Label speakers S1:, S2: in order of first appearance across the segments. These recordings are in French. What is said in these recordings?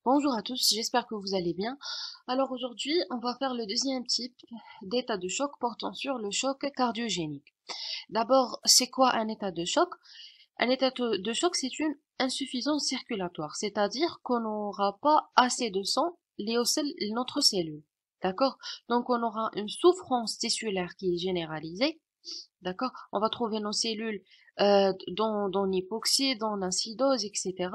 S1: Bonjour à tous, j'espère que vous allez bien. Alors aujourd'hui, on va faire le deuxième type d'état de choc portant sur le choc cardiogénique. D'abord, c'est quoi un état de choc? Un état de choc, c'est une insuffisance circulatoire, c'est-à-dire qu'on n'aura pas assez de sang lié à notre cellule. D'accord? Donc on aura une souffrance tissulaire qui est généralisée. D'accord? On va trouver nos cellules dans l'hypoxie, dans l'acidose, etc.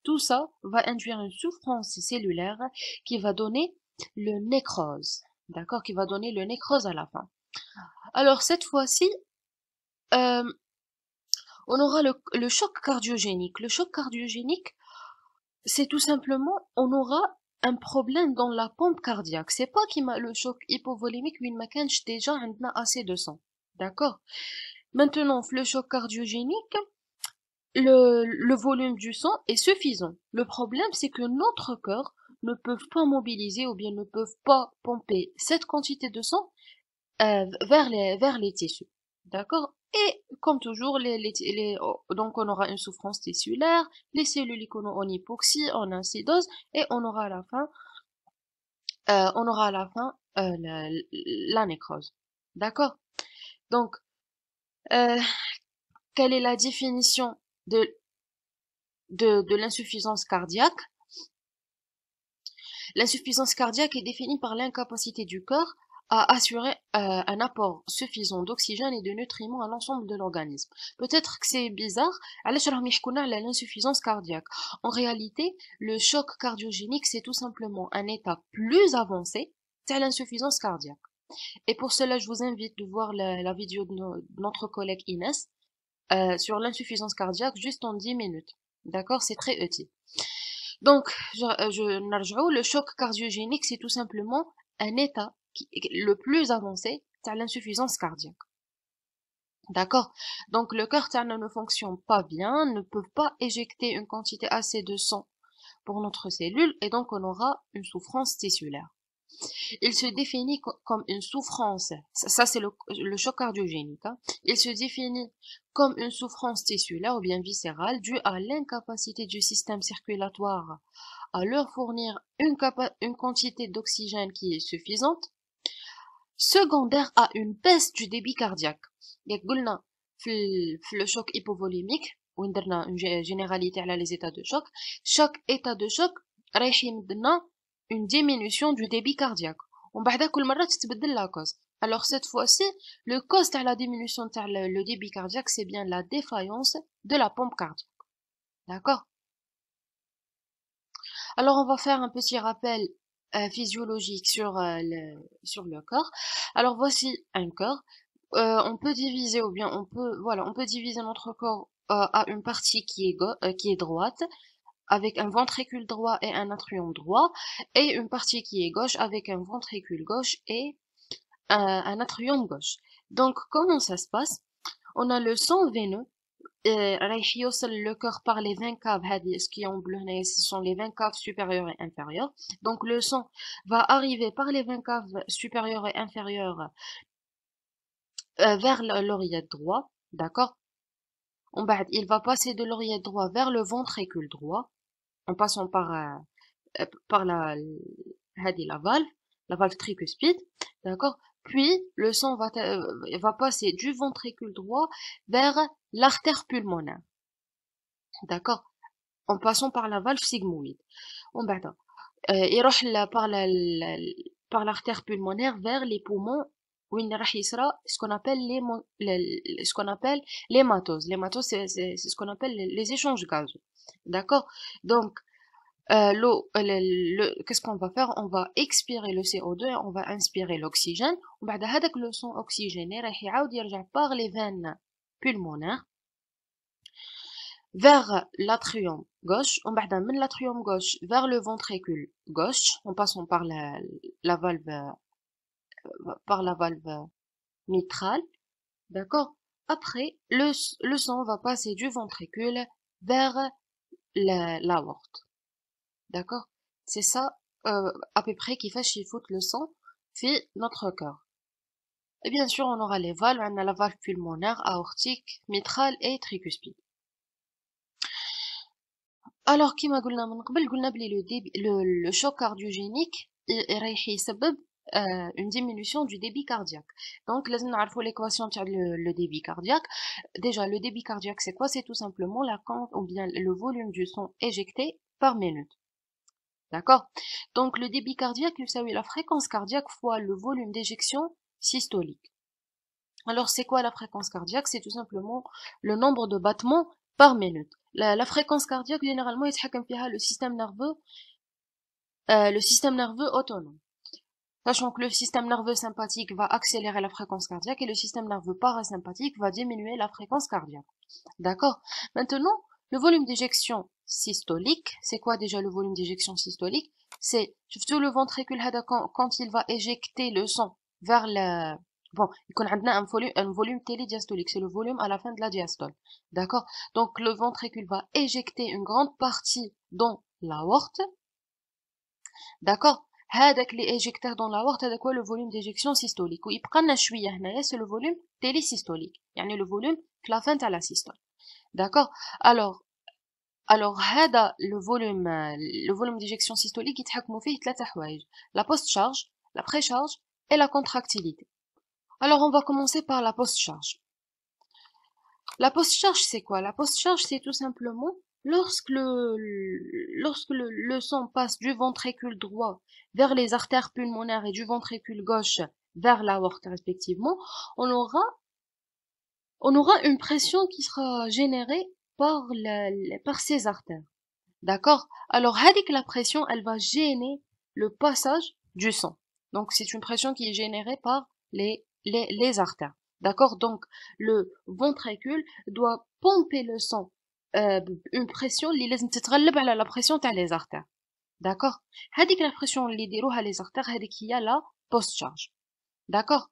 S1: Tout ça va induire une souffrance cellulaire qui va donner le nécrose. D'accord? Qui va donner le nécrose à la fin. Alors cette fois-ci, euh, on aura le choc cardiogénique. Le choc cardiogénique, c'est tout simplement, on aura un problème dans la pompe cardiaque. C'est pas qu'il m'a le choc hypovolémique, mais ma كانش déjà عندنا assez de sang. D'accord? Maintenant, le choc cardiogénique, le volume du sang est suffisant. Le problème, c'est que notre cœur ne peut pas mobiliser ou bien ne peut pas pomper cette quantité de sang vers les tissus. D'accord? Et comme toujours, donc on aura une souffrance tissulaire, les cellules icono en hypoxie, en acidose, et on aura à la fin la nécrose. D'accord? Donc, euh, quelle est la définition de de l'insuffisance cardiaque? L'insuffisance cardiaque est définie par l'incapacité du corps à assurer un apport suffisant d'oxygène et de nutriments à l'ensemble de l'organisme. Peut-être que c'est bizarre, علاش راهم يحكونا على l'insuffisance cardiaque. En réalité, le choc cardiogénique, c'est tout simplement un état plus avancé de l'insuffisance cardiaque. Et pour cela, je vous invite de voir la vidéo de notre collègue Inès sur l'insuffisance cardiaque juste en 10 minutes. D'accord? C'est très utile. Donc, le choc cardiogénique, c'est tout simplement un état le plus avancé de l'insuffisance cardiaque. D'accord? Donc, le cœur ne fonctionne pas bien, ne peut pas éjecter une quantité assez de sang pour notre cellule, et donc on aura une souffrance tissulaire. Il se définit comme une souffrance, ça c'est le choc cardiogénique, hein. Il se définit comme une souffrance tissulaire ou bien viscérale due à l'incapacité du système circulatoire à leur fournir une quantité d'oxygène qui est suffisante, secondaire à une baisse du débit cardiaque. Donc, قلنا في le choc hypovolémique, وين درنا une généralité على les états de choc, chaque état de choc رايح يمدنا une diminution du débit cardiaque. ومن بعد كل مرة تتبدل la cause. Alors cette fois-ci, le cause de la diminution de le débit cardiaque, c'est bien la défaillance de la pompe cardiaque. D'accord? Alors on va faire un petit rappel physiologique sur le corps. Alors voici un corps. On peut diviser ou bien on peut diviser notre corps à une partie qui est droite avec un ventricule droit et un atrium droit, et une partie qui est gauche avec un ventricule gauche et un atrium gauche. Donc comment ça se passe? On a le sang veineux رايح يوصل le cœur par les 20 caves هذه ce qui est en bleu هنايا ce sont les 20 caves supérieures et inférieures. Donc le sang va arriver par les 20 caves supérieures et inférieures vers l'oreillette droit, d'accord? En bas, il va passer de l'oreillette droit vers le ventricule droit en passant par la valve tricuspide, d'accord? Puis le sang va passer du ventricule droit vers l'artère pulmonaire, d'accord? En passant par la valve sigmoïde. ومن بعد يروح par l'artère pulmonaire vers les poumons وين راح يصرى ce qu'on appelle ce qu'on appelle l'hématose. L'hématose c'est ce qu'on appelle les échanges gazeux. D'accord? Donc qu'est-ce qu'on va faire? On va expirer le CO2 et on va inspirer l'oxygène. ومن بعد هذاك le sang oxygéné راح يعاود يرجع par les veines pulmonaires vers l'atrium gauche, on بعد من l'atrium gauche vers le ventricule gauche, en passant la valve, par la valve mitrale, d'accord? Après, le sang va passer du ventricule vers l'aorte, d'accord? C'est ça, à peu près qui fait foutre le sang, fait notre cœur. Et bien sûr, on aura les valves, on a la valve pulmonaire, aortique, mitrale et tricuspide. Alors, كيما قلنا من قبل قلنا بلي le choc cardiogénique رايح يسبب une diminution du débit cardiaque. Donc, لازم نعرفوا l'équation تاع le débit cardiaque. Déjà, le débit cardiaque, c'est quoi? C'est tout simplement ou bien le volume du sang éjecté par minute. D'accord? Donc, le débit cardiaque, c'est la fréquence cardiaque fois le volume d'éjection systolique. Alors, c'est quoi la fréquence cardiaque? C'est tout simplement le nombre de battements par minute. La fréquence cardiaque, généralement, يتحكم فيها le système nerveux autonome. Sachant que le système nerveux sympathique va accélérer la fréquence cardiaque et le système nerveux parasympathique va diminuer la fréquence cardiaque. D'accord? Maintenant, le volume d'éjection systolique, c'est quoi déjà le volume d'éjection systolique? C'est surtout le ventricule quand il va éjecter le sang vers le... Bon, il y a un volume télédiastolique, c'est le volume à la fin de la diastole. D'accord? Donc le ventricule va éjecter une grande partie dans l'aorte. D'accord? هذاك اللي éjecteur dans l'aorte هذاك هو le volume d'éjection systolique ويبقى لنا شويه هنايا c'est le volume télésystolique يعني le volume في la fin تاع la systole. D'accord? Alors هذا le volume d'éjection systolique يتحكموا فيه ثلاثه حوايج: la post-charge, la pré-charge et la contractilité. Alors on va commencer par la post-charge. La post-charge c'est quoi? La post-charge c'est tout simplement lorsque le sang passe du ventricule droit vers les artères pulmonaires et du ventricule gauche vers l'aorte respectivement, on aura une pression qui sera générée par ces artères. D'accord? Alors, avec la pression, elle va gêner le passage du sang. Donc, c'est une pression qui est générée par les artères. D'accord? Donc, le ventricule doit pomper le sang une pression اللي لازم تتغلب على la pression تاع les artères. D'accord? هذيك la pression اللي يديروها les artères هذيك هي la post-charge. D'accord?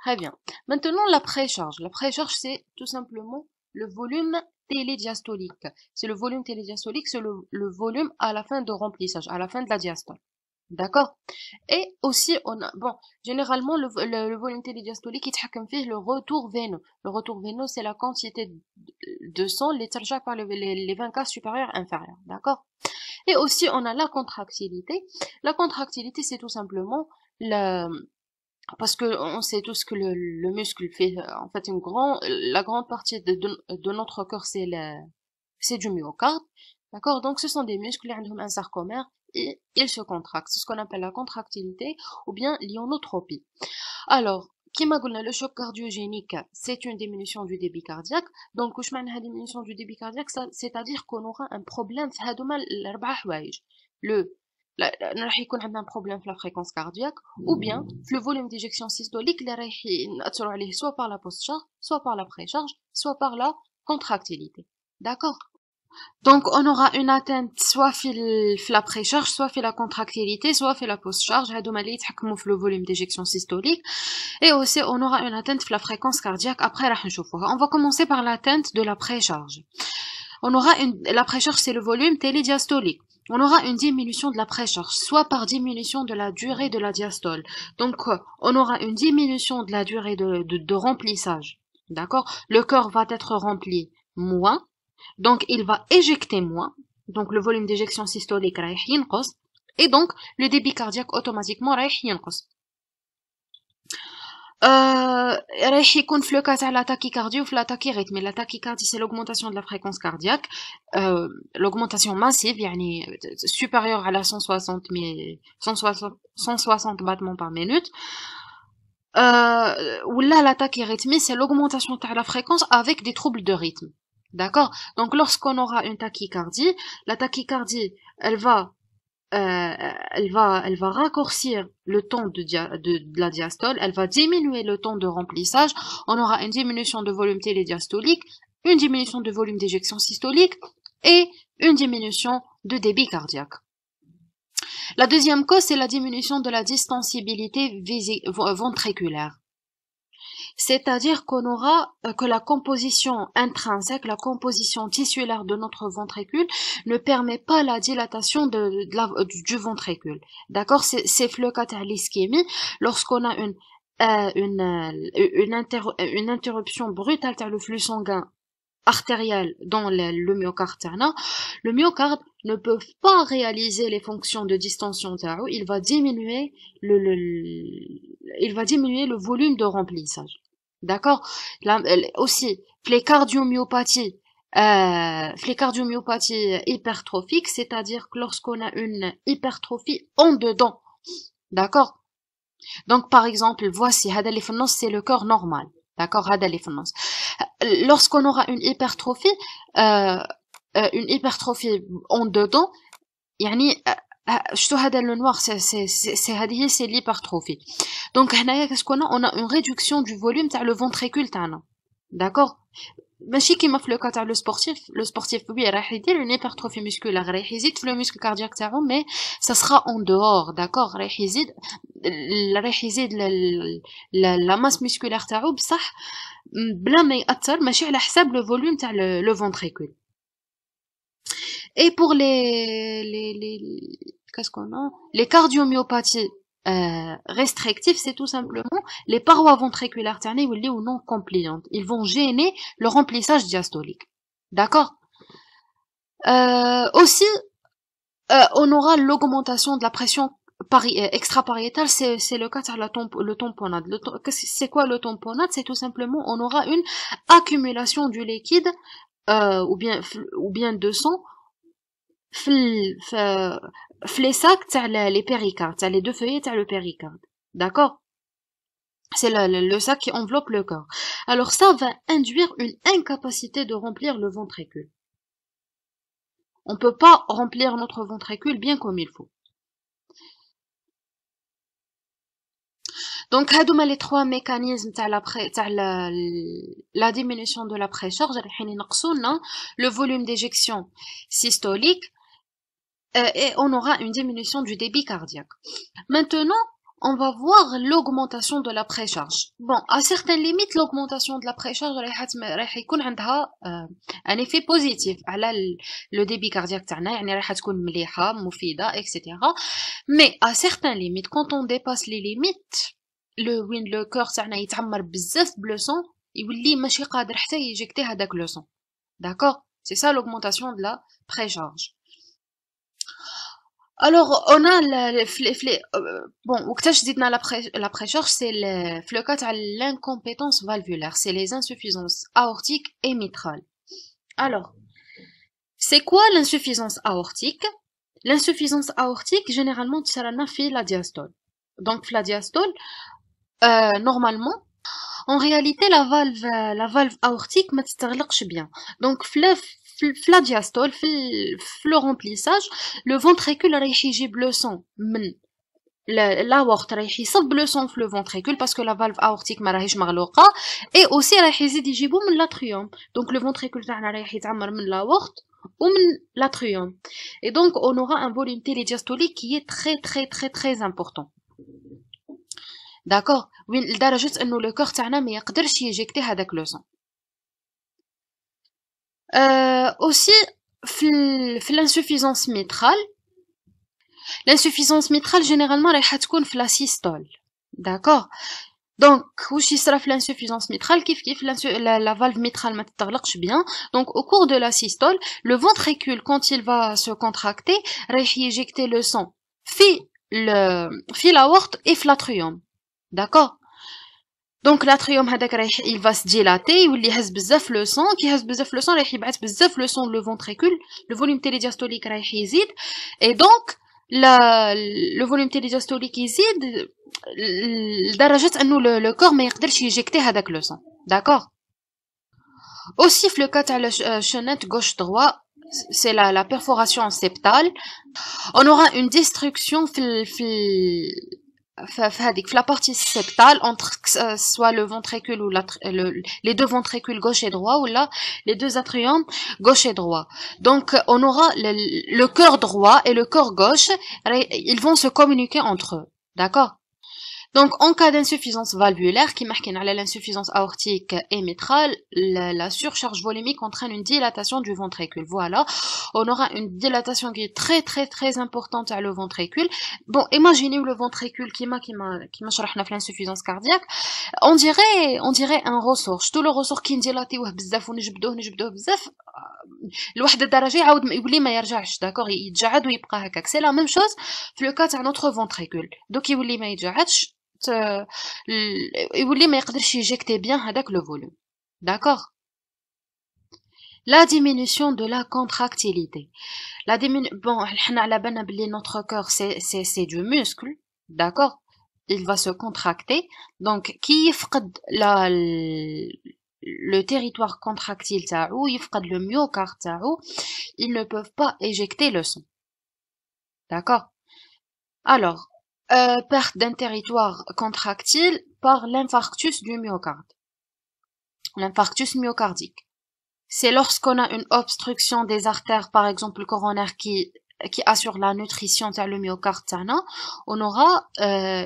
S1: Très bien. Maintenant la pré-charge. La pré-charge c'est tout simplement le volume télédiastolique. C'est le volume télédiastolique, c'est le volume à la fin de remplissage, à la fin de la diastole. D'accord? Et aussi, généralement, le volume télédiastolique, il يتحكم فيه le retour veineux. Le retour veineux, c'est la quantité de sang, les ترجع par les 20 cases supérieurs inférieurs. D'accord? Et aussi, on a la contractilité. La contractilité, c'est tout simplement parce que on sait tous que le muscle fait, en fait, la grande partie de notre corps, c'est du myocarde. D'accord? Donc, ce sont des muscles qui ont un sarcomère et ils se contractent. C'est ce qu'on appelle la contractilité ou bien l'ionotropie. Alors, كما قلنا le choc cardiogénique, c'est une diminution du débit cardiaque. Donc, واش معناها diminution du débit cardiaque, c'est-à-dire qu'on aura un problème في هذوما الأربعة حوايج. راح يكون عندنا un problème في la fréquence cardiaque ou bien في le volume d'éjection systolique اللي راح نأثروا عليه soit par la post-charge, soit par la pré-charge, soit par la contractilité. D'accord? Donc, on aura une atteinte soit في la pré-charge, soit في la contractilité, soit في la post-charge. هادوما اللي يتحكموا في le volume d'éjection systolique. Et aussi, on aura une atteinte في la fréquence cardiaque. Après, راح نشوفوها. On va commencer par l'atteinte de la pré-charge. On aura la pré-charge, c'est le volume télédiastolique. On aura une diminution de la pré-charge, soit par diminution de la durée de la diastole. Donc, on aura une diminution de la durée de remplissage. D'accord? Le cœur va être rempli moins. Donc, il va éjecter moins. Donc, le volume d'éjection systolique رايح ينقص. Et donc, le débit cardiaque automatiquement رايح ينقص. رايح يكون في لو كا تاع لا tachycardie ou في la tachyrythmie. La tachycardie c'est l'augmentation de la fréquence cardiaque, l'augmentation massive يعني supérieure à la 160 battements par minute. Ou là la tachyrythmie c'est l'augmentation de la fréquence avec des troubles de rythme. D'accord? Donc lorsqu'on aura une tachycardie, la tachycardie elle va raccourcir le temps de la diastole, elle va diminuer le temps de remplissage, on aura une diminution de volume télédiastolique, une diminution de volume d'éjection systolique et une diminution de débit cardiaque. La deuxième cause, c'est la diminution de la distensibilité ventriculaire. C'est-à-dire qu'on aura que la composition intrinsèque, la composition tissulaire de notre ventricule ne permet pas la dilatation du ventricule. D'accord? C'est le cas de l'ischémie. Lorsqu'on a une interruption brutale de le flux sanguin artériel dans le myocarde, le myocarde ne peuvent pas réaliser les fonctions de distension تاعو, il va diminuer le volume de remplissage. D'accord? Aussi, les cardiomyopathies, hypertrophiques, c'est-à-dire que lorsqu'on a une hypertrophie en dedans. D'accord? Donc, par exemple, voici, هذا اللي في النص, c'est le cœur normal. D'accord? هذا اللي في النص. Lorsqu'on aura une hypertrophie en dedans, يعني شتو هذا le noir, c'est l'hypertrophie. Donc هنايا qu'est-ce qu'on a? On a une réduction du volume تاع le ventricule تاعنا. D'accord? ماشي كيما في لو كا تاع لو سبورتيف وي راح يدير une hypertrophie musculaire, راح يزيد في le muscle cardiaque تاعو, mais ça sera en dehors. D'accord? راح يزيد la masse musculaire تاعو بصح بلا ما يأثر, ماشي على حساب le volume تاع le ventricule. Et pour qu'est-ce qu'on a? Les cardiomyopathies restrictives, c'est tout simplement les parois ventriculaires ternées ou non compliantes. Ils vont gêner le remplissage diastolique. D'accord? Aussi, on aura l'augmentation de la pression extrapariétale, c'est le cas de le tamponnade. C'est quoi le tamponnade? C'est tout simplement, on aura une accumulation du liquide ou bien de sang les sacs تاع les péricardes, تاع les deux feuillets تاع le péricarde. D'accord? C'est le sac qui enveloppe le corps. Alors ça va induire une incapacité de remplir le ventricule. On peut pas remplir notre ventricule bien comme il faut. Donc هادوما les trois mécanismes تاع la diminution de la précharge رايحين ينقصونا le volume d'éjection systolique et on aura une diminution du débit cardiaque. Maintenant, on va voir l'augmentation de la précharge. Bon, à certaines limites, l'augmentation de la précharge راح يكون عندها un effet positif على le débit cardiaque تاعنا, يعني راح تكون مليحة مفيدة etc. Mais à certaines limites, quand on dépasse les limites, le cœur تاعنا يتعمر بزاف بلو سون, يولي ماشي قادر حتى يجيكتي هذاك لو سون. D'accord? C'est ça l'augmentation de la précharge. Alors, on a bon, وقتاش زدنا la précharge, c'est le cas تاع l'incompétence valvulaire, c'est les insuffisances aortiques et mitrales. Alors, c'est quoi l'insuffisance aortique? L'insuffisance aortique, généralement, تصرالنا في la diastole. Donc, في la diastole, normalement, en réalité, la valve aortique ما تستغلقش bien. Donc, في la diastole, في le remplissage, le ventricule رايح يجيب le sang من l'aorte, رايح يصب le sang في le ventricule parce que la valve aortique ما راهيش مغلوقة, et aussi رايح يزيد يجيبو من l'atrium. Donc le ventricule تاعنا رايح يتعمر من l'aorte ou من l'atrium. Et donc on aura un volume télédiastolique qui est très important. D'accord? وين لدرجة انه le cœur تاعنا ما يقدرش يجيكتي هذاك le sang. Aussi, l'insuffisance mitrale. L'insuffisance mitrale, généralement, رايحة تكون في la systole. D'accord? Donc, واش يصرا في l'insuffisance mitrale, كيف la valve mitrale ما تتغلقش bien. Donc, au cours de la systole, le ventricule, quand il va se contracter, رايح يجيكتي le sang في l'aorte et في l'atrium. D'accord? Donc l'atrium هذاك رايح il va se dilater, يولي يهز بزاف لو سون, كي يهز بزاف لو سون رايح يبعث بزاف لو سون لو ventricule, le volume télédiastolique رايح يزيد, et donc le volume télédiastolique يزيد لدرجة انه le corps ما يقدرش يجيكتي هذاك لو سون. D'accord? Aussi في le cas تاع la chenette gauche-droit, c'est la perforation septale, on aura une destruction في la partie septale entre soit le ventricule ou les deux ventricules gauche et droit, ou là les deux atriums gauche et droit. Donc on aura le cœur droit et le cœur gauche, ils vont se communiquer entre eux. D'accord? Donc en cas d'insuffisance valvulaire, qui marque l'insuffisance aortique et mitrale, la surcharge volumique entraîne une dilatation du ventricule. Voilà, on aura une dilatation qui est très importante à le ventricule. Bon, imaginez le ventricule qui m'a شرحنا في l'insuffisance cardiaque, on dirait un ressort. Tout le ressort qui dilate بزاف ونجبدوه بزاف, لواحد الدرجه يعاود يولي ما يرجعش داكوغ يتجعد ويبقى هكاك سي لا ميم شوز في لو كا تاع نوتر فونتريكول دوك يولي ما يتجعدش يولي ما يقدرش يجيكتي بيان هذاك لو فوليوم داكوغ la diminution de la contractilité bon حنا على بالنا بلي notre cœur c'est du muscle d'accord il va se contracter donc كي يفقد le territoire contractile تاعو يفقد le myocarde تاعو ils ne peuvent pas éjecter le sang d'accord alors perte d'un territoire contractile par l'infarctus du myocarde l'infarctus myocardique c'est lorsqu'on a une obstruction des artères par exemple coronaires qui assure la nutrition dans le myocarde on aura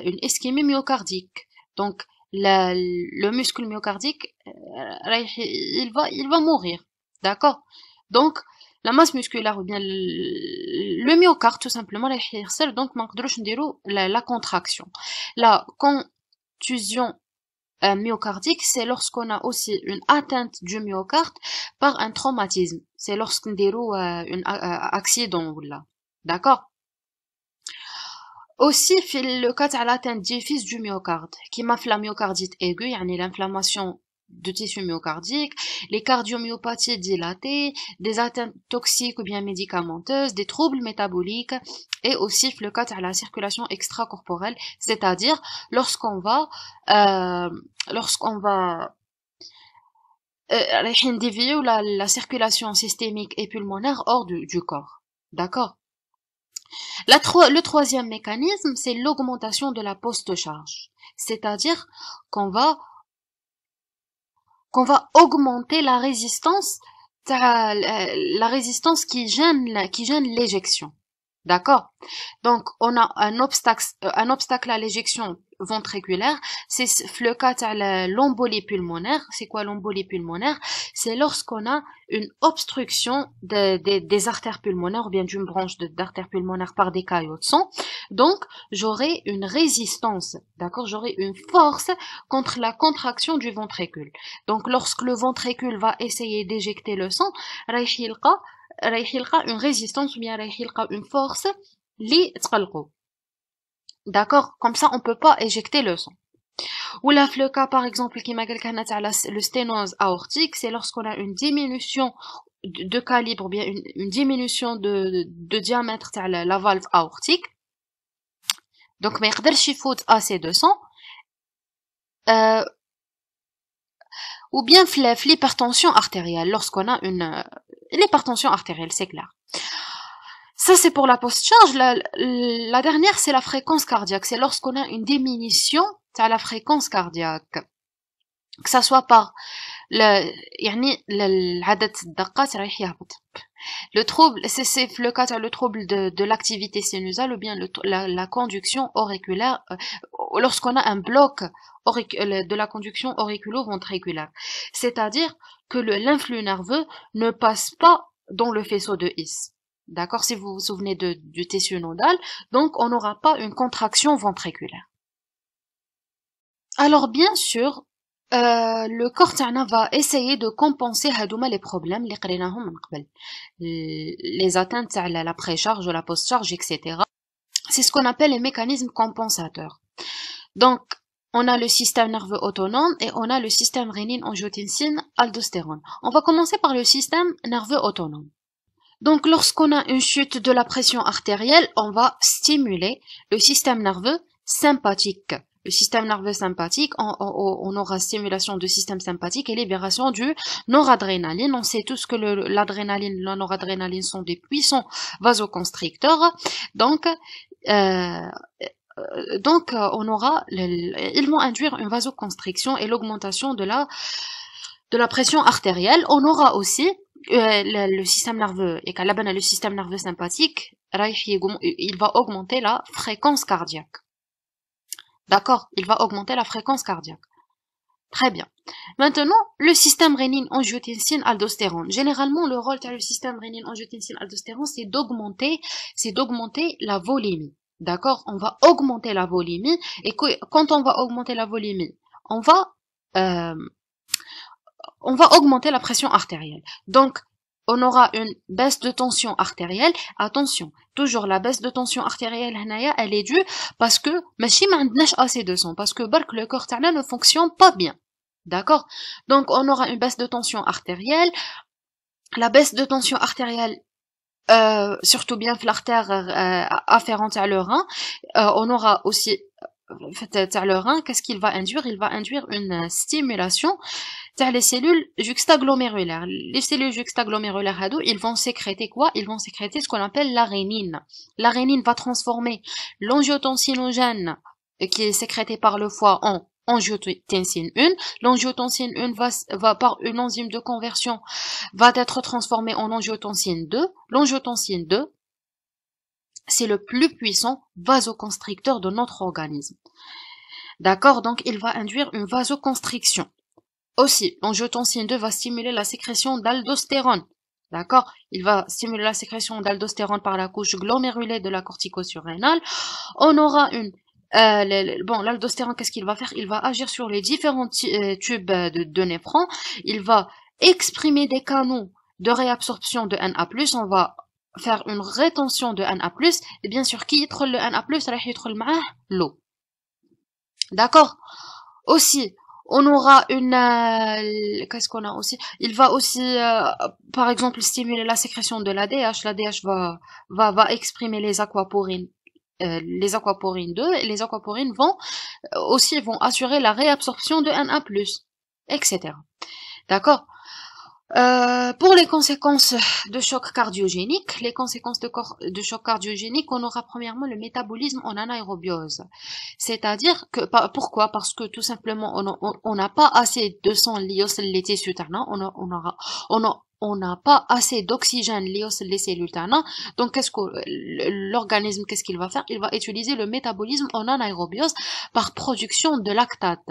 S1: une ischémie myocardique donc le muscle myocardique il va mourir d'accord donc la masse musculaire ou bien le myocarde tout simplement donc la contraction la contusion myocardique, c'est lorsqu'on a aussi une atteinte du myocarde par un traumatisme. C'est lorsqu'on déroule un accident ou là. D'accord? Aussi, le cas de l'atteinte diffuse du myocarde, qui m'a fait la myocardite aiguë, yani l'inflammation de tissu myocardique, les cardiomyopathies dilatées, des atteintes toxiques ou bien médicamenteuses, des troubles métaboliques, et aussi le cas de la circulation extracorporelle, c'est-à-dire lorsqu'on va dévier la circulation systémique et pulmonaire hors du corps. D'accord? Le troisième mécanisme, c'est l'augmentation de la post-charge, c'est-à-dire qu'on va augmenter la résistance qui gêne l'éjection. D'accord? Donc, on a un obstacle à l'éjection ventriculaire, c'est le cas de l'embolie pulmonaire. C'est quoi l'embolie pulmonaire? C'est lorsqu'on a une obstruction des artères pulmonaires ou bien d'une branche d'artères pulmonaires par des caillots de sang. Donc, j'aurai une résistance, d'accord? J'aurai une force contre la contraction du ventricule. Donc, lorsque le ventricule va essayer d'éjecter le sang, une résistance ou bien une force li تقلقو. D'accord, comme ça on peut pas éjecter le sang. Ou là le cas par exemple qui m'a le sténose aortique, c'est lorsqu'on a une diminution de calibre ou bien une diminution de diamètre de la valve aortique. Donc ما يقدرش يفوت assez de sang. Ou bien l'hypertension artérielle, lorsqu'on a l'hypertension artérielle, c'est clair. Ça, c'est pour la post-charge. La dernière, c'est la fréquence cardiaque. C'est lorsqu'on a une diminution de la fréquence cardiaque. Que ça soit par العدد الدقات رايح يهبط. Le trouble, c'est le cas le trouble de l'activité sinusale ou bien la conduction auriculaire lorsqu'on a un bloc de la conduction auriculo-ventriculaire. C'est-à-dire que l'influx nerveux ne passe pas dans le faisceau de His. D'accord? Si vous vous souvenez du tissu nodal, donc on n'aura pas une contraction ventriculaire. Alors bien sûr, le corps va essayer de compenser les problèmes les atteintes à la précharge, la postcharge, etc. C'est ce qu'on appelle les mécanismes compensateurs. Donc, on a le système nerveux autonome et on a le système rénine-angiotensine-aldostérone. On va commencer par le système nerveux autonome. Donc, lorsqu'on a une chute de la pression artérielle, on va stimuler le système nerveux sympathique. Le système nerveux sympathique, on aura stimulation du système sympathique et libération du noradrénaline. On sait tous que l'adrénaline, la noradrénaline sont des puissants vasoconstricteurs. Donc, on aura, ils vont induire une vasoconstriction et l'augmentation de la pression artérielle. On aura aussi le système nerveux, et qu'à la base, le système nerveux sympathique, il va augmenter la fréquence cardiaque. D'accord, il va augmenter la fréquence cardiaque. Très bien. Maintenant, le système rénine-angiotensine-aldostérone. Généralement, le rôle du système rénine-angiotensine-aldostérone, c'est d'augmenter la volémie. D'accord, on va augmenter la volémie, et quand on va augmenter la volémie, on va augmenter la pression artérielle. Donc, on aura une baisse de tension artérielle. Attention, toujours la baisse de tension artérielle, elle est due parce que ماشي ما عندناش assez de sang, parce que le corps تاعنا ne fonctionne pas bien. D'accord? Donc on aura une baisse de tension artérielle. La baisse de tension artérielle, surtout bien l'artère afférente à le rein, on aura aussi le rein, qu'est-ce qu'il va induire? Il va induire une stimulation les cellules juxtaglomérulaires. Les cellules juxtaglomérulaires, ils vont sécréter quoi? Ils vont sécréter ce qu'on appelle la rénine. La rénine va transformer l'angiotensinogène qui est sécrété par le foie en angiotensine 1. L'angiotensine 1 va par une enzyme de conversion va être transformée en angiotensine 2. L'angiotensine 2, c'est le plus puissant vasoconstricteur de notre organisme. D'accord? Donc, il va induire une vasoconstriction. Aussi, l'angiotensine 2 va stimuler la sécrétion d'aldostérone. D'accord? Il va stimuler la sécrétion d'aldostérone par la couche glomérulée de la cortico-surrénale. On aura une... l'aldostérone, qu'est-ce qu'il va faire? Il va agir sur les différents tubes de néphrons. Il va exprimer des canaux de réabsorption de Na+. On va faire une rétention de Na+. Et bien sûr, qui يدخل le Na+, راح يدخل معاه l'eau. D'accord? Aussi, on aura une... qu'est-ce qu'on a aussi? Il va aussi, par exemple, stimuler la sécrétion de l'ADH. L'ADH va exprimer les aquaporines. Les aquaporines 2, et les aquaporines vont assurer la réabsorption de Na+, etc. D'accord? Pour les conséquences de choc cardiogénique, de choc cardiogénique, on aura premièrement le métabolisme en anaérobiose. C'est-à-dire que, pourquoi? Parce que tout simplement, on n'a pas assez de sang lié aux tissus ternants, on n'a pas assez d'oxygène lié aux cellules ternants. Donc, l'organisme, qu'est-ce qu'il va faire? Il va utiliser le métabolisme en anaérobiose par production de lactate.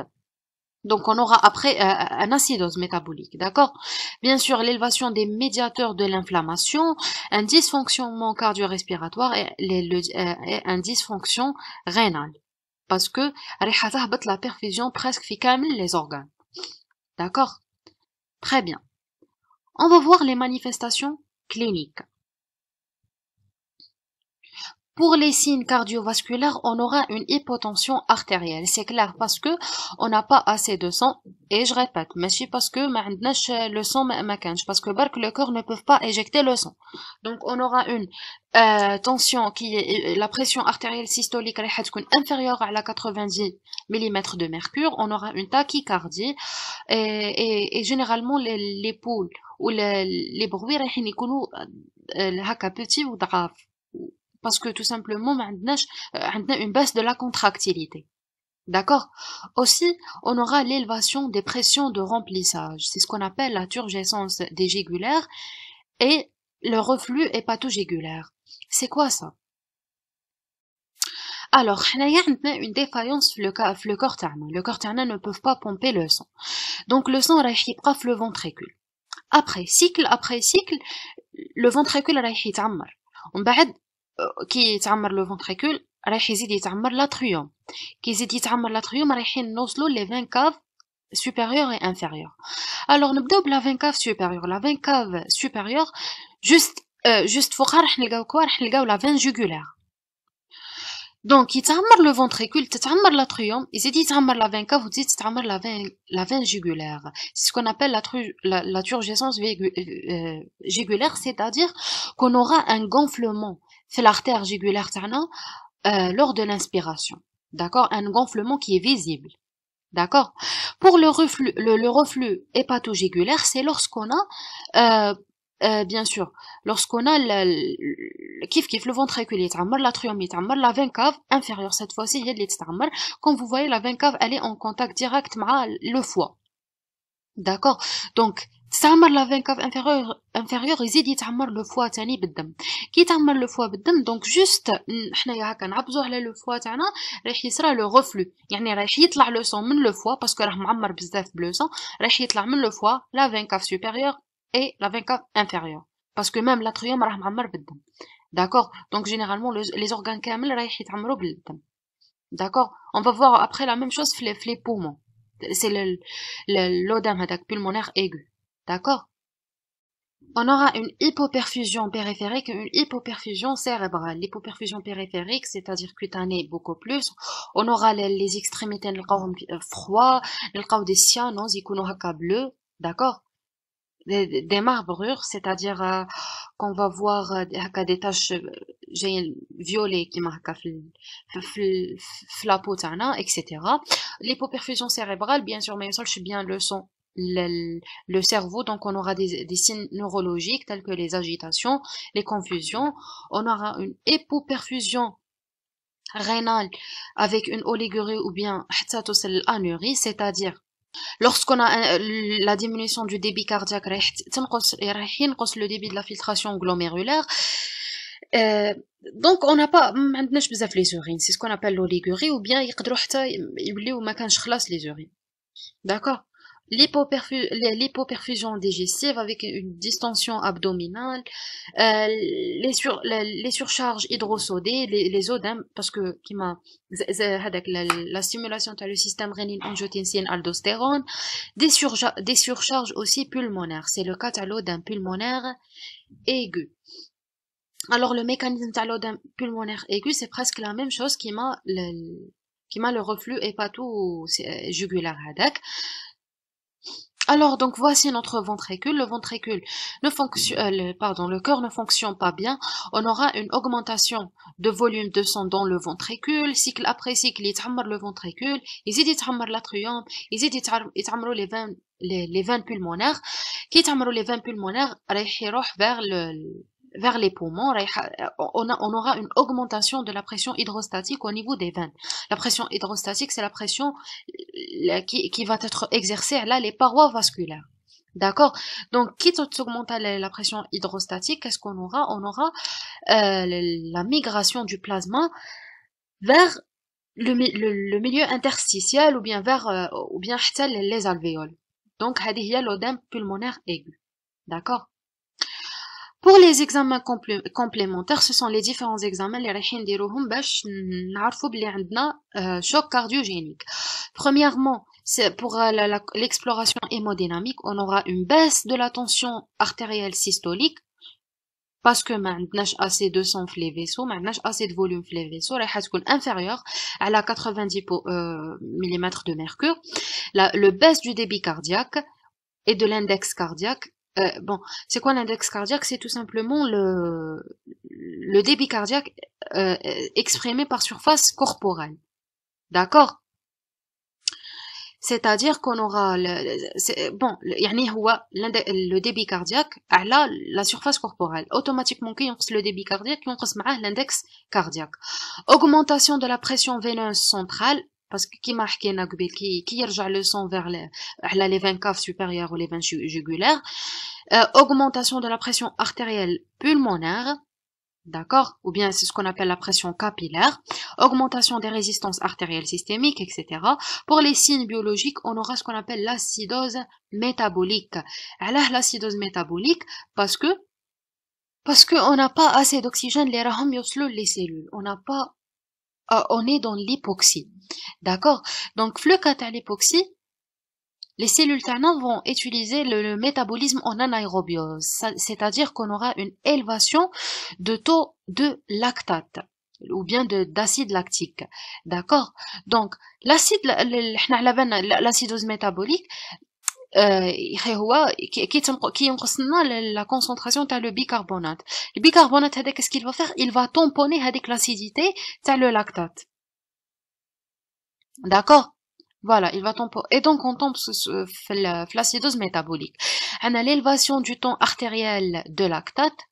S1: Donc, on aura après un acidose métabolique, d'accord? Bien sûr, l'élévation des médiateurs de l'inflammation, un dysfonctionnement cardio-respiratoire et un dysfonction rénale. Parce que la perfusion presque ficalement les organes. D'accord? Très bien. On va voir les manifestations cliniques. Pour les signes cardiovasculaires, on aura une hypotension artérielle. C'est clair parce que on n'a pas assez de sang. Et je répète, mais c'est parce que le sang parce que le corps ne peut pas éjecter le sang. Donc on aura une tension qui est la pression artérielle systolique inférieure à la 90 mm de mercure. On aura une tachycardie et généralement les poules ou les bruits يكونوا هكا petits ou ضعاف. Parce que tout simplement, on a une baisse de la contractilité. D'accord? Aussi, on aura l'élévation des pressions de remplissage. C'est ce qu'on appelle la turgescence des jugulaires et le reflux hépatogégulaire. C'est quoi ça? Alors, il y a une défaillance le corps terne. Le corps terne ne peut pas pomper le sang. Donc, le sang va le ventricule. Après cycle, le ventricule va يتعمر. ومن بعد كي يتعمر لو فونتريكول رايح يزيد يتعمر لاتريوم كي يزيد يتعمر لاتريوم رايحين نوصلوا لي 20 كاف supérieur et inférieur. Alors نبداو بلا 20 كاف supérieur. La 20 cave supérieure juste فوقها راح نلقاو la veine jugulaire. Donc يتعمر le ventricule, تتعمر l'atrium, يزيد يتعمر la 20 cave وتزيد تتعمر la veine jugulaire. C'est ce qu'on appelle la turgescence jugulaire, c'est-à-dire qu'on aura un gonflement في l'artère jugulaire lors de l'inspiration. D'accord? Un gonflement qui est visible. D'accord? Pour le reflux hépatogégulaire, c'est lorsqu'on a, bien sûr, lorsqu'on a le ventricule يتعمر, l'atrium يتعمر, la veine cave inférieure, cette fois-ci, هي اللي تتعمر. Comme vous voyez, la veine cave, elle est en contact direct avec le foie. D'accord? Donc, تتعمر la veine cave inférieure يزيد يتعمر le foie تاني بالدم. كي يتعمر le foie بالدم, donc juste حنايا هكا نعبزوا على le foie تاعنا راح يصرى le reflux. يعني راح يطلع le sang من le foie parce que راه معمر بزاف بلو sang, راح يطلع من le foie la veine cave supérieure et la veine cave inférieure. Parce que même l'atrium راه معمر بالدم. D'accord? Donc généralement les organes كامل راح يتعمروا بالدم. D'accord? On va voir après la même chose les poumons. C'est l'œdème pulmonaire aigu. D'accord? On aura une hypoperfusion périphérique et une hypoperfusion cérébrale. L'hypoperfusion périphérique, c'est-à-dire cutanée beaucoup plus. On aura les extrémités froides, des cyanoses, bleus, d'accord? Des marbrures, c'est-à-dire qu'on va voir des taches violet qui marquent la peau, etc. L'hypoperfusion cérébrale, bien sûr, mais ça, je suis bien le son. Le cerveau, donc on aura des signes neurologiques tels que les agitations, les confusions. On aura une hypoperfusion rénale avec une oligurie ou bien anurie, c'est-à-dire lorsqu'on a la diminution du débit cardiaque, le débit de la filtration glomérulaire, donc on n'a pas عندناش بزاف les urines, c'est ce qu'on appelle l'oligurie, ou bien يقدروا حتى يوليو ما كانش خلاص les urines. D'accord? L'hypoperfusion digestive avec une distension abdominale, les surcharges hydrosodées, les odèmes, parce que la stimulation de le système rénine-angiotensine aldostérone, des surcharges aussi pulmonaires. C'est le cas de l'odème pulmonaire aigu. Alors le mécanisme de l'odème pulmonaire aigu, c'est presque la même chose qui m'a le reflux hépato-jugulaire. Alors, donc, voici notre ventricule. Le ventricule ne fonctionne, le cœur ne fonctionne pas bien. On aura une augmentation de volume de sang dans le ventricule. Cycle après cycle, il يتعمر le ventricule. يزيد يتعمر l'atrium. يزيد يتعمروا les veines pulmonaires. Qui يتعمروا les veines pulmonaires, رايح يروح vers les poumons, on aura une augmentation de la pression hydrostatique au niveau des veines. La pression hydrostatique, c'est la pression qui va être exercée là les parois vasculaires. D'accord? Donc, quitte à augmenter la pression hydrostatique, qu'est-ce qu'on aura? On aura la migration du plasma vers le milieu interstitiel ou bien vers les alvéoles. Donc, هذه هي l'œdème pulmonaire aigu. D'accord? Pour les examens complémentaires, ce sont les différents examens les رايحين نديروهم باش نعرفوا بلي عندنا choc cardiogénique. Premièrement, c'est pour l'exploration hémodynamique, on aura une baisse de la tension artérielle systolique parce que ما عندناش assez de sang في les vaisseaux, ما عندناش assez de volume في les vaisseaux, رايحة تكون inférieure à la 90 mm de mercure. Le baisse du débit cardiaque et de l'index cardiaque. Bon, c'est quoi l'index cardiaque? C'est tout simplement le débit cardiaque exprimé par surface corporelle. D'accord? C'est-à-dire qu'on aura le débit cardiaque à la surface corporelle. Automatiquement, qui le débit cardiaque, on معاه l'index cardiaque. Augmentation de la pression veineuse centrale. Parce que qui يرجع le sang vers les veines caves supérieures ou les veines jugulaires. Augmentation de la pression artérielle pulmonaire, d'accord, ou bien c'est ce qu'on appelle la pression capillaire, augmentation des résistances artérielles systémiques, etc. Pour les signes biologiques, on aura ce qu'on appelle l'acidose métabolique. Alors l'acidose métabolique, parce que on n'a pas assez d'oxygène les cellules, on est dans l'hypoxie. D'accord? Donc, le cas de l'hypoxie, les cellules tana vont utiliser le métabolisme en anaérobiose, c'est-à-dire qu'on aura une élévation de taux de lactate ou bien d'acide lactique. D'accord? Donc, l'acidose métabolique, qui ينقص la concentration de le bicarbonate. Le bicarbonate, qu'est-ce qu'il va faire? Il va tamponner avec l'acidité de le lactate. D'accord? Voilà, il va tamponner. Et donc, on tombe sur l'acidose métabolique. On a l'élévation du ton artériel de lactate.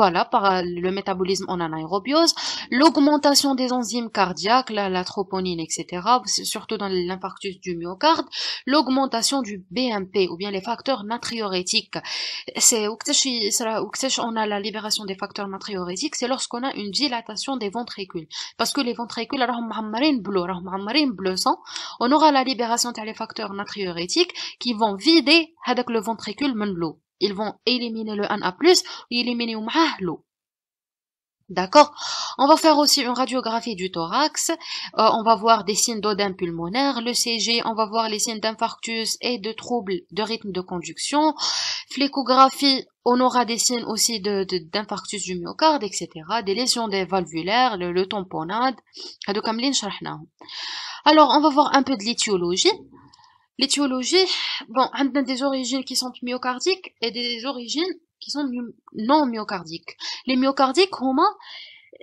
S1: Voilà, par le métabolisme en anaérobiose, l'augmentation des enzymes cardiaques, la troponine, etc., surtout dans l'infarctus du myocarde, l'augmentation du BMP, ou bien les facteurs natriurétiques. C'est où on a la libération des facteurs natriurétiques, c'est lorsqu'on a une dilatation des ventricules. Parce que les ventricules, bleu sang, on aura la libération des facteurs natriurétiques qui vont vider le ventricule de l'eau. Ils vont éliminer le Na+, et éliminer l'eau. D'accord? On va faire aussi une radiographie du thorax. On va voir des signes d'œdème pulmonaire. Le CG, on va voir les signes d'infarctus et de troubles de rythme de conduction. L'échographie, on aura des signes aussi d'infarctus du myocarde, etc. Des lésions des valvulaires, le tamponnade. هادو كاملين شرحناهم. Alors, on va voir un peu de l'étiologie. L'étiologie, bon, on a des origines qui sont myocardiques et des origines qui sont non myocardiques. Les myocardiques,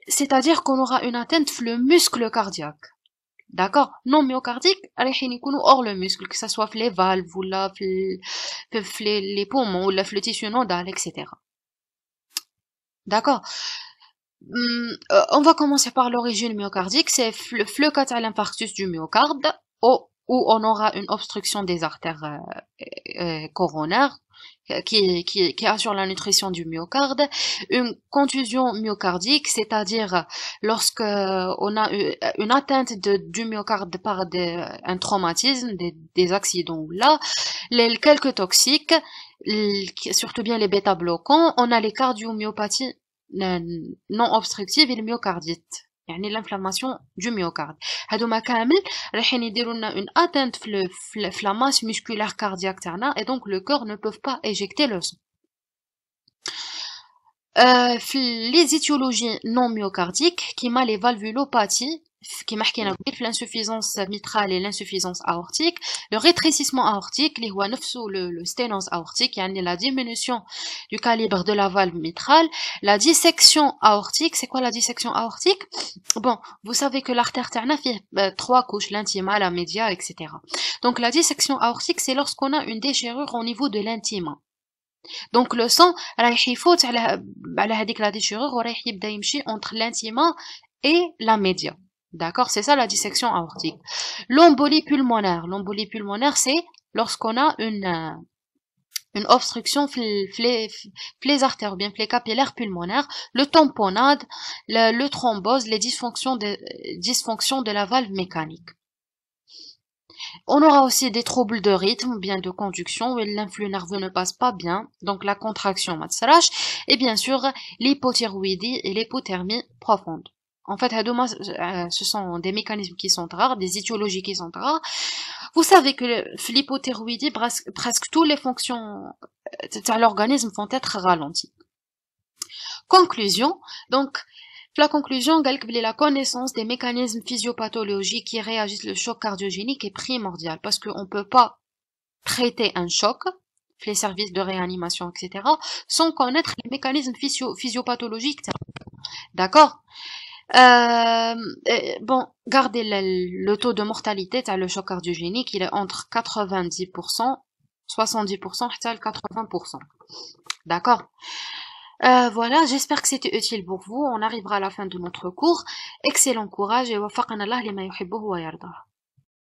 S1: c'est-à-dire qu'on aura une atteinte le muscle cardiaque. D'accord? Non myocardique, رايحين يكونوا hors le muscle, que ça soit les valves ou les poumons ou le tissu nodal, etc. D'accord? On va commencer par l'origine myocardique, c'est le cas de l'infarctus du myocarde, où on aura une obstruction des artères coronaires qui assure la nutrition du myocarde, une contusion myocardique, c'est-à-dire lorsque on a une atteinte du myocarde par un traumatisme, des accidents là, quelques toxiques, surtout bien les bêta-bloquants, on a les cardiomyopathies non obstructive et le myocardite يعني l'inflammation du myocarde هادوما كامل رايحين يديروا لنا une atteinte في la masse musculaire cardiaque تاعنا et donc le corps ne peut pas éjecter le sang. Les étiologies non myocardiques كيما les valvulopathies كيما حكينا قبل في l'insuffisance mitrale et l'insuffisance aortique, le rétrécissement aortique اللي هو نفسه le sténose aortique يعني la diminution du calibre de la valve mitrale, la dissection aortique. C'est quoi la dissection aortique? Bon, vous savez que l'artère تاعنا فيه trois couches, l'intima, la média, etc. Donc la dissection aortique, c'est lorsqu'on a une déchirure au niveau de l'intima. Donc le sang رايح يفوت على هذيك la déchirure ورايح يبدا يمشي entre l'intima et la média. D'accord, c'est ça la dissection aortique. L'embolie pulmonaire. L'embolie pulmonaire, c'est lorsqu'on a une obstruction les artères, ou bien les capillaires pulmonaires, le tamponnade, le thrombose, les dysfonctions de la valve mécanique. On aura aussi des troubles de rythme, bien de conduction, où l'influx nerveux ne passe pas bien, donc la contraction matsarach, et bien sûr l'hypothyroïdie et l'hypothermie profonde. En fait, ce sont des mécanismes qui sont rares, des étiologies qui sont rares. Vous savez que l'hypothyroïdie, presque toutes les fonctions de l'organisme vont être ralenties. Conclusion. Donc, la conclusion, la connaissance des mécanismes physiopathologiques qui réagissent au choc cardiogénique est primordiale parce qu'on ne peut pas traiter un choc, les services de réanimation, etc., sans connaître les mécanismes physiopathologiques. D'accord? Bon, gardez le taux de mortalité, le choc cardiogénique, il est entre 90%, 70%, et 80%. D'accord? Voilà, j'espère que c'était utile pour vous. On arrivera à la fin de notre cours. Excellent courage et wafaqana Allah lima yuhibbuhu wa yardah.